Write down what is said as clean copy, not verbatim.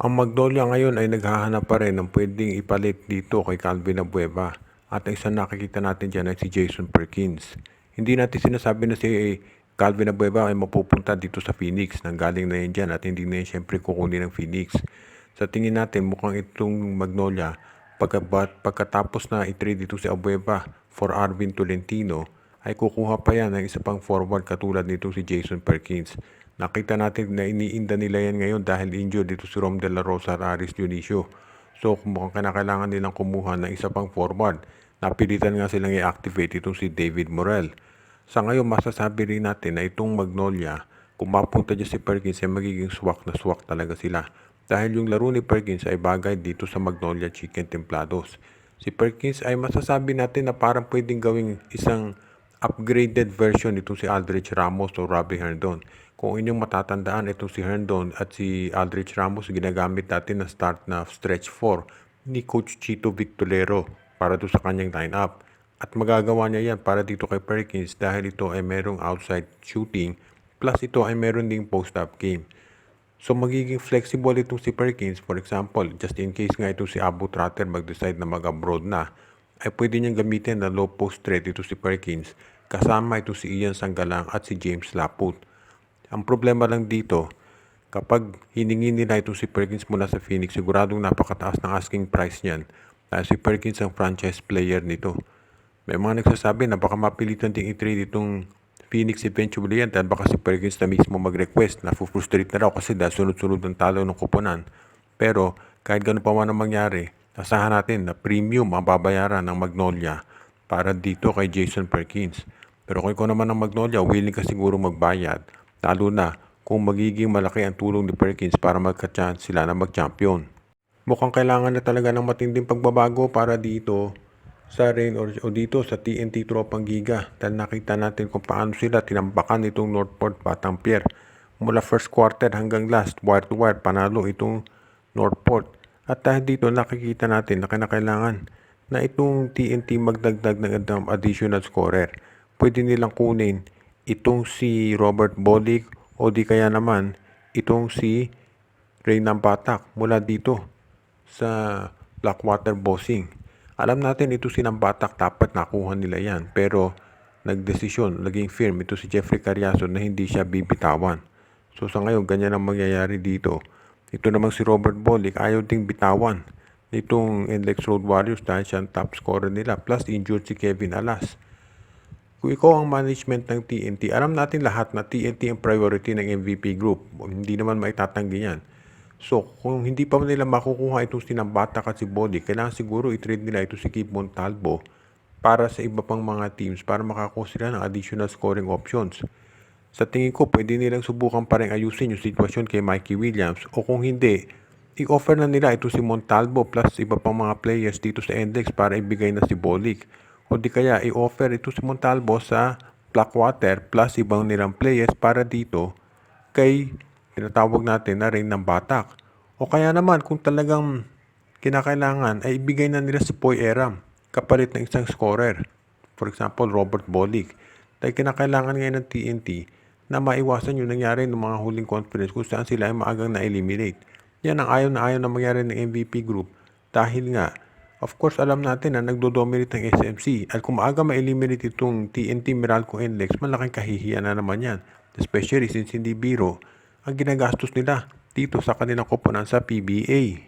Ang Magnolia ngayon ay naghahanap pa rin ng pwedeng ipalit dito kay Calvin Abueva. At ang isang nakikita natin dyan ay si Jason Perkins. Hindi natin sinasabi na si Calvin Abueva ay mapupunta dito sa Phoenix. Nanggaling na yan dyan at hindi na yan siyempre kukunin ng Phoenix. Sa tingin natin mukhang itong Magnolia pagkatapos na i-trade dito si Abueva for Arvin Tolentino ay kukuha pa yan ng isa pang forward katulad nito si Jason Perkins. Nakita natin na iniinda nila yan ngayon dahil injured dito si Rom De La Rosa at Aris Dionisio. So mukhang kailangan nilang kumuha ng isa pang forward. Napilitan nga silang i-activate itong si David Morel. Sa ngayon masasabi rin natin na itong Magnolia, kung mapunta dyan si Perkins ay magiging swak na swak talaga sila. Dahil yung laro ni Perkins ay bagay dito sa Magnolia Chicken Templados. Si Perkins ay masasabi natin na parang pwedeng gawing isang upgraded version nito si Aldrich Ramos o Robbie Herndon. Kung inyong matatandaan, itong si Herndon at si Aldrich Ramos ginagamit natin na start na stretch 4 ni Coach Chito Victorero para doon sa kanyang lineup. At magagawa niya yan para dito kay Perkins dahil ito ay merong outside shooting plus ito ay meron ding post-up game. So magiging flexible itong si Perkins. For example, just in case nga itong si Abu Trotter mag-decide na mag-abroad na, ay pwede niyang gamitin na low post threat ito si Perkins kasama ito si Ian Sanggalang at si James Laput. Ang problema lang dito, kapag hiningi nila ito si Perkins mula sa Phoenix, siguradong napakataas ng asking price niyan dahil si Perkins ang franchise player nito. May mga nagsasabi na baka mapilitan ding i-trade itong Phoenix eventually yan dahil baka si Perkins na mismo mag-request na frustrate na raw kasi dahil sunod-sunod ng talo ng kuponan. Pero kahit gano'n pa man ang mangyari, asahan natin na premium ang babayaran ng Magnolia para dito kay Jason Perkins. Pero kung ikaw naman ng Magnolia, willing ka siguro magbayad, lalo na kung magiging malaki ang tulong ni Perkins para magka-chance sila na mag-champion. Mukhang kailangan na talaga ng matinding pagbabago para dito sa Rain o dito sa TNT Tropang Giga dahil nakita natin kung paano sila tinampakan itong Northport Batang Pier. Mula first quarter hanggang last, wire to wire, panalo itong Northport. At dahil dito nakikita natin na kinakailangan na itong TNT magdagdag ng additional scorer. Pwede nilang kunin itong si Robert Bolick o di kaya naman itong si Reynam Batak mula dito sa Blackwater Bossing. Alam natin ito si Batak dapat nakuha nila yan pero nagdesisyon, naging firm ito si Jeffrey Cariaso na hindi siya bibitawan. So sa ngayon ganyan ang mangyayari dito. Ito namang si Robert Bolick ayaw ding bitawan nitong NLEX Road Warriors dahil siya ang top scorer nila plus injured si Kevin Alas. Kung ikaw ang management ng TNT, alam natin lahat na TNT ang priority ng MVP group. Hindi naman maitatanggi yan. So, kung hindi pa nila makukuha itong Batak at si Bolick, kailangan siguro i-trade nila ito si Keith Montalvo para sa iba pang mga teams para makakuha sila ng additional scoring options. Sa tingin ko, pwede nilang subukan pa rin ayusin yung sitwasyon kay Mikey Williams o kung hindi, i-offer na nila ito si Montalvo plus iba pang mga players dito sa Index para ibigay na si Bolick. O di kaya i-offer ito si Montalvo sa Blackwater plus ibang nilang players para dito kay tinatawag natin na rin ng Batak. O kaya naman kung talagang kinakailangan ay ibigay na nila si Poy Eram kapalit ng isang scorer. For example, Robert Bolick. Dahil kinakailangan ngayon ng TNT na maiwasan yung nangyari ng mga huling conference kung saan sila ay maagang na-eliminate. Yan ang ayaw na mangyari ng MVP group dahil nga of course, alam natin na nagdo-dominate ng SMC at kung maaga ma-eliminate itong TNT Meralco Index, malaking kahihiyan na naman yan. Especially since hindi biro ang ginagastos nila dito sa kanilang koponan sa PBA.